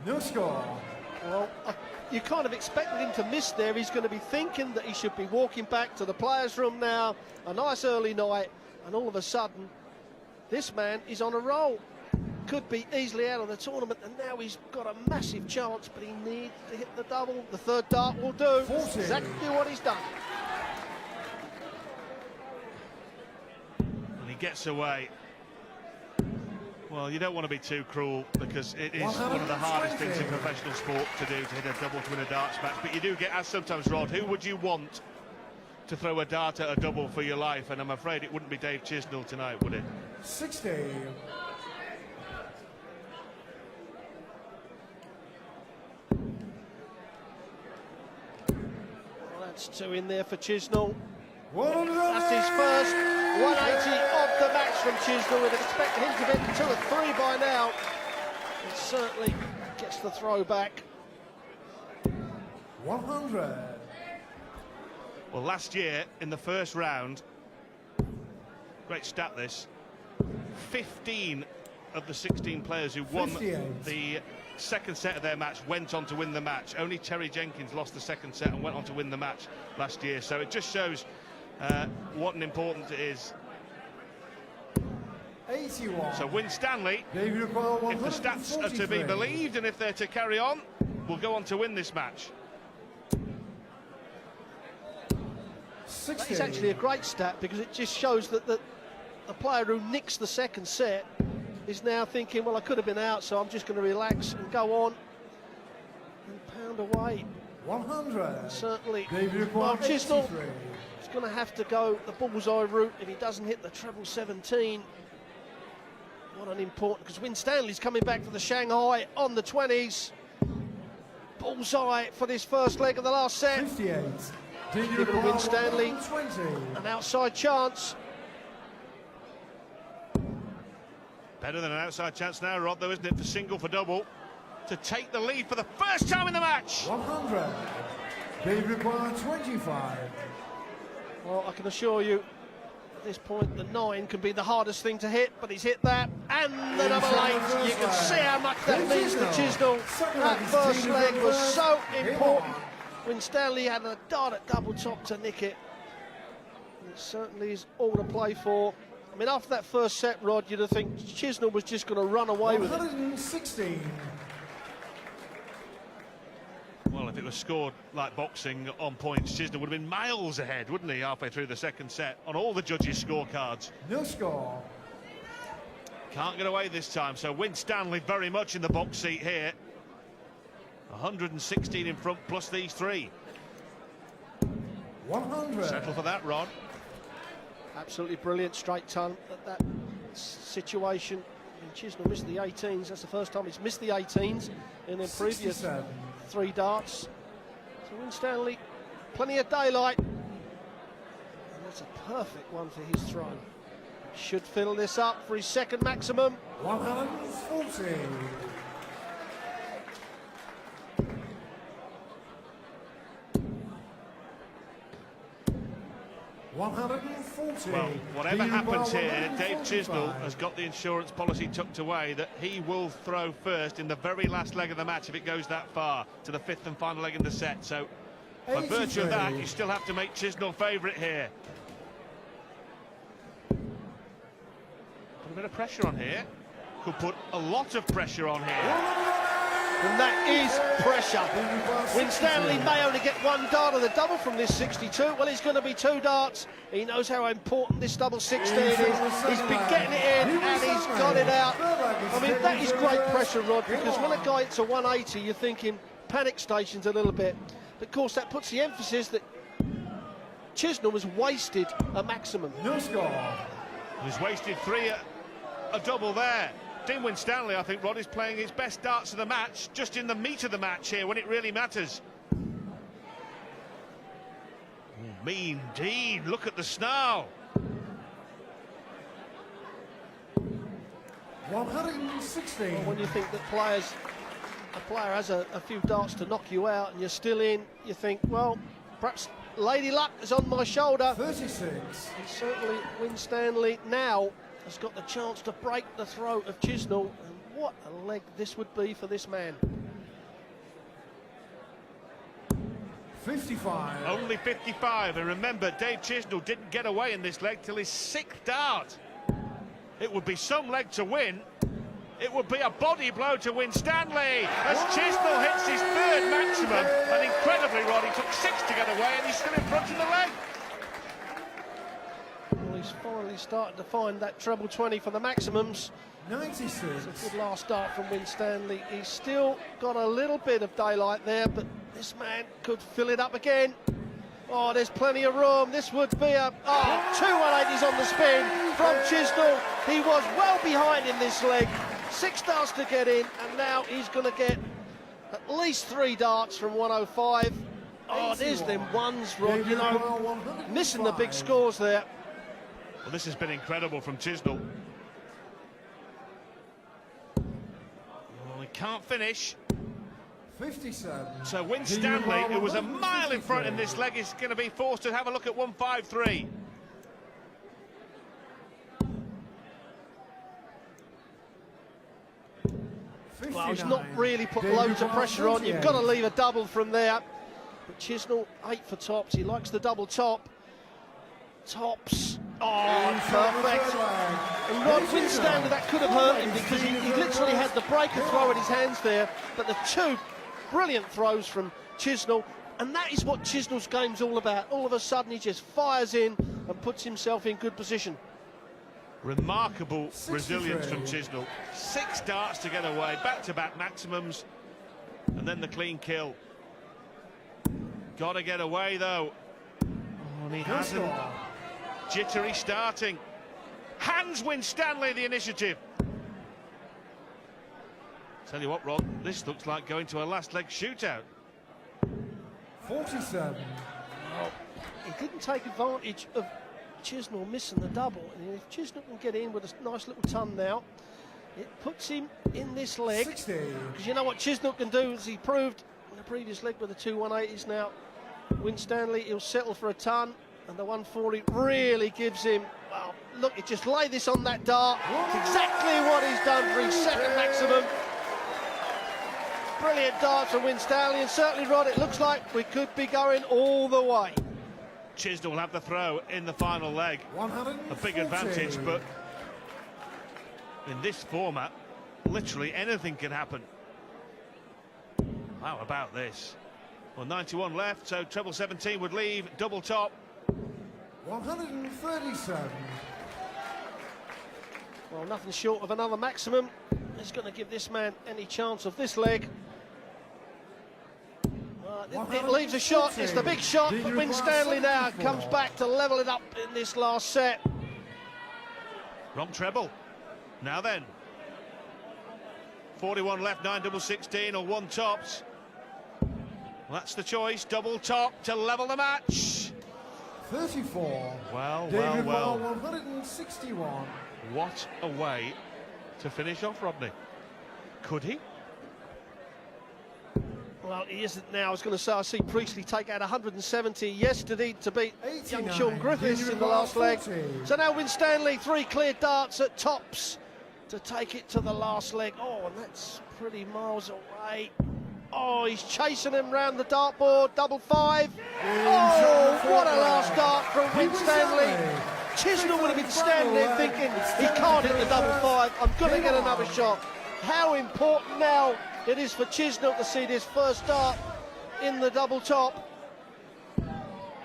No score. Well, you kind of expected him to miss there. He's going to be thinking that he should be walking back to the players' room now. A nice early night, and all of a sudden, this man is on a roll. Could be easily out of the tournament, and now he's got a massive chance, but he needs to hit the double. The third dart will do 40. exactly what he's done. And he gets away. Well, you don't want to be too cruel, because it is one of the hardest things in professional sport to do, to hit a double to win a darts match. But you do get asked sometimes, Rod, who would you want to throw a dart at a double for your life? And I'm afraid it wouldn't be Dave Chisnall tonight, would it? 60. Well, that's two in there for Chisnall. 100. That's his first 180 of the match from Chisnall. We'd expect him to get 2 or 3 by now. It certainly gets the throw back. 100. Well, last year in the first round, great stat this, 15 of the 16 players who won 58. the second set of their match went on to win the match. Only Terry Jenkins lost the second set and went on to win the match last year. So it just shows what an important it is. 81. So Winstanley, David if the stats are to be believed and if they're to carry on, will go on to win this match. 60. That is actually a great stat, because it just shows that the player who nicks the second set is now thinking, well, I could have been out, so I'm just going to relax and go on and pound away. 100. Certainly, David well, Chisnall 83. is going to have to go the bullseye route if he doesn't hit the treble 17. What an important, because Winstanley's coming back for the Shanghai on the 20s. Bullseye for this first leg of the last set. 58. Give it to Winstanley. 120. An outside chance. Better than an outside chance now, Rod, though, isn't it, for single for double, to take the lead for the first time in the match. 100. David 25. Well, I can assure you, at this point, the 9 can be the hardest thing to hit, but he's hit that, and the double 8. You can see how much that means to Chisnall. That first leg was so important. Winstanley had a dart at double top to nick it. It certainly is all to play for. I mean, after that first set, Rod, you'd have think Chisnall was just going to run away with it. 116. Well, if it was scored like boxing on points, Chisnall would have been miles ahead, wouldn't he, halfway through the second set on all the judges' scorecards. No score. Can't get away this time, so Winstanley very much in the box seat here. 116 in front, plus these 3. 100. Settle for that, Rod. Absolutely brilliant straight ton at that situation. And Chisnall missed the 18s. That's the first time he's missed the 18s in the previous 67. 3 darts. So Winstanley, plenty of daylight. And that's a perfect one for his throw. Should fill this up for his second maximum. 140. 140. Well, whatever happens here, Dave Chisnall has got the insurance policy tucked away that he will throw first in the very last leg of the match if it goes that far, to the 5th and final leg in the set. So, by virtue of that, you still have to make Chisnall favourite here. Put a bit of pressure on here. Could put a lot of pressure on here. And that is pressure. Winstanley may only get 1 dart of the double from this 62. Well, it's going to be 2 darts. He knows how important this double 16 is. He's been getting it in, and he's got it out. I mean, that is great pressure, Rod, because when a guy hits a 180, you're thinking panic stations a little bit. But of course, that puts the emphasis that Chisnall has wasted a maximum. No score. He's wasted 3 a double there. Dean Winstanley, I think, Rod, is playing his best darts of the match, just in the meat of the match here, when it really matters. Mean Dean, look at the snarl. 116. Well, when you think that a player has a few darts to knock you out and you're still in, you think, well, perhaps Lady Luck is on my shoulder. 36. And certainly Winstanley now has got the chance to break the throat of Chisnall, and what a leg this would be for this man. 55. Only 55, and remember, Dave Chisnall didn't get away in this leg till his 6th dart. It would be some leg to win. It would be a body blow to Winstanley as Chisnall hits his 3rd maximum, and incredibly, Rod, he took 6 to get away, and he's still in front of the leg. Well, he's finally starting to find that treble 20 for the maximums. 96. It's a good last start from Winstanley. He's still got a little bit of daylight there, but this man could fill it up again. Oh, there's plenty of room. This would be a... Oh, 2 180s on the spin from Chisnall. He was well behind in this leg. 6 darts to get in, and now he's going to get at least 3 darts from 105. Oh, there's them ones, Rod, you know, missing the big scores there. Well, this has been incredible from Chisnall. Well, he can't finish. 57. So Winstanley, who was a mile in front in this leg, is going to be forced to have a look at 153. Well, he's not really put loads of pressure on. You've got to leave a double from there. But Chisnall, 8 for tops. He likes the double top. Tops. Oh, perfect. And Rod Winstanley, that could have hurt him because he literally had the breaker throw in his hands there. But the 2 brilliant throws from Chisnall. And that is what Chisnall's game's all about. All of a sudden, he just fires in and puts himself in good position. Remarkable resilience from Chisnall. 6 darts to get away, back-to-back maximums, and then the clean kill. Got to get away, though. Oh, and he hasn't. Jittery starting. Hands Winstanley the initiative. Tell you what, Rod, this looks like going to a last leg shootout. 47. Well, he didn't take advantage of Chisnall missing the double, and if Chisnall can get in with a nice little ton now, it puts him in this leg. 60. Because you know what Chisnall can do, as he proved in the previous leg with the 2 180s now. Winstanley, he'll settle for a ton, and the 140 really gives him, well, look, he just lay this on that dart. It's exactly what he's done for his 2nd maximum. Brilliant dart from Winstanley, and certainly, Rod, it looks like we could be going all the way. Chisnall will have the throw in the final leg. A big advantage, but in this format, literally anything can happen. How about this? Well, 91 left, so treble 17 would leave double top. 137. Well, nothing short of another maximum is going to give this man any chance of this leg. It leaves a shot. It's the big shot, but Winstanley now comes back to level it up in this last set. Wrong treble. Now then. 41 left, 9 double 16 or 1 tops. Well, that's the choice. Double top to level the match. 34. Well. 161. What a way to finish off, Rodney. Could he? Well, he isn't now. I was going to say, I see Priestley take out 170 yesterday to beat young Sean Griffiths in the last leg. So now Winstanley, 3 clear darts at tops to take it to the last leg. Oh, and that's pretty miles away. Oh, he's chasing him round the dartboard. Double 5. Oh, what a last dart from Winstanley. Chisnall would have been standing there thinking, he can't hit the double 5. I'm going to get another shot. How important now it is for Chisnall to see this first dart in the double top.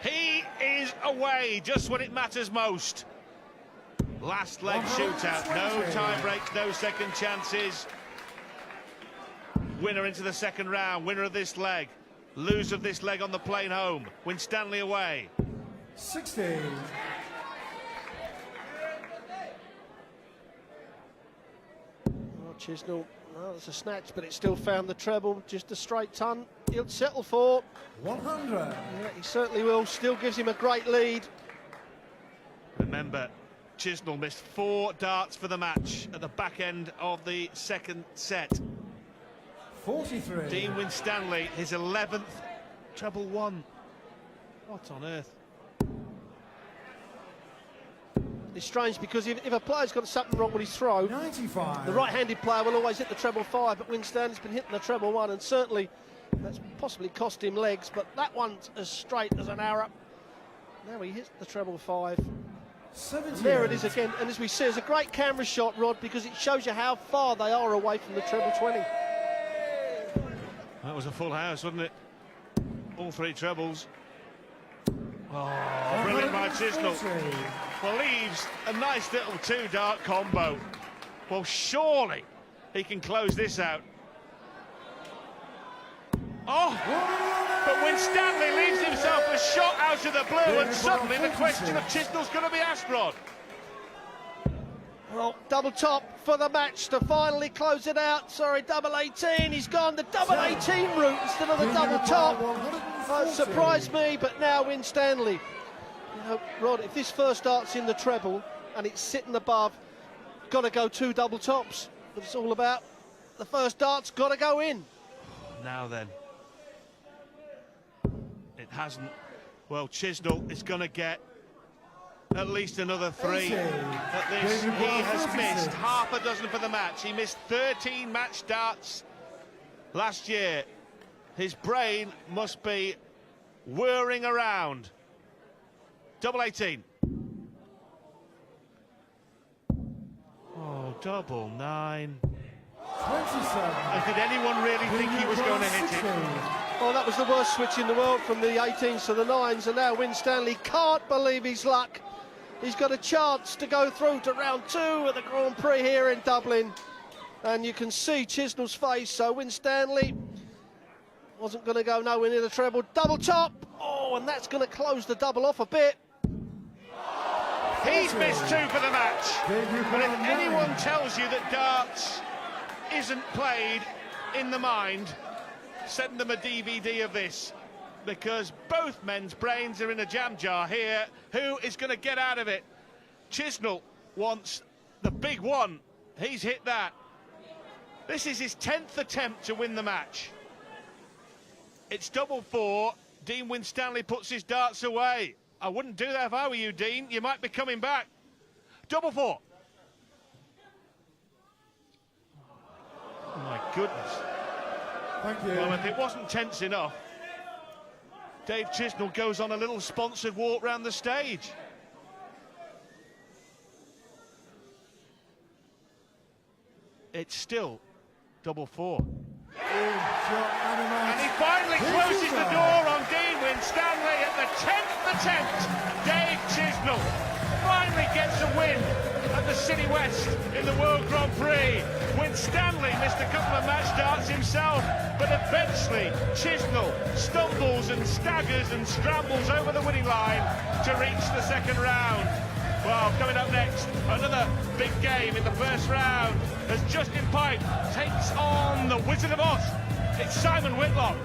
He is away just when it matters most. Last leg shootout, no time breaks, no second chances. Winner into the second round, winner of this leg. Loser of this leg on the plane home. Winstanley away. 16. Well, Chisnall, well, it's a snatch, but it still found the treble. Just a straight ton. He'll settle for 100. Yeah, he certainly will. Still gives him a great lead. Remember, Chisnall missed 4 darts for the match at the back end of the second set. 43. Dean Winstanley, his 11th treble 1. What on earth? It's strange because if a player's got something wrong with his throw, 95. the right-handed player will always hit the treble 5, but Winstanley's been hitting the treble 1, and certainly That's possibly cost him legs, but that one's as straight as an arrow. Now he hits the treble 5. 78. There it is again, and as we see, it's a great camera shot, Rod, because it shows you how far they are away from the treble 20. That was a full house, wasn't it? All 3 trebles. Oh, brilliant by Chisnall. Well, leaves a nice little 2-dart combo. Well, surely he can close this out. Oh, but Winstanley leaves himself a shot out of the blue, and suddenly the question of Chisnall's going to be asked, Rod. Well, double top for the match to finally close it out. Sorry, double 18. He's gone the double 18 route instead of the double top. It surprised me, but now Winstanley. You know, Rod, if this first dart's in the treble and it's sitting above, got to go 2 double tops. It's all about the first dart's got to go in. Now then. It hasn't. Well, Chisnall is going to get at least another 3 at this. He has missed half a dozen for the match. He missed 13 match darts last year. His brain must be whirring around. Double 18. Oh, double 9. 27. And did anyone really think he was going to hit it? Well, that was the worst switch in the world, from the 18s to the 9s, and now Winstanley can't believe his luck. He's got a chance to go through to round 2 at the Grand Prix here in Dublin, and you can see Chisnall's face. So Winstanley wasn't going to go nowhere near the treble. Double top, oh, and that's going to close the double off a bit. He's missed 2 for the match. But if anyone tells you that darts isn't played in the mind, send them a DVD of this, because both men's brains are in a jam jar here. Who is going to get out of it? Chisnall wants the big one. He's hit that. This is his 10th attempt to win the match. It's double 4. Dean Winstanley puts his darts away. I wouldn't do that if I were you, Dean. You might be coming back. Double 4. Oh, my goodness. Thank you. Well, if it wasn't tense enough, Dave Chisnall goes on a little sponsored walk round the stage. It's still double 4. And he finally closes the door on Dean Winstanley at the 10th attempt. Dave Chisnall finally gets a win at the City West in the World Grand Prix. Winstanley missed a couple of match darts himself, but eventually Chisnall stumbles and staggers and scrambles over the winning line to reach the second round. Well, coming up next, another big game in the first round as Justin Pipe takes on the Wizard of Oz. It's Simon Whitlock.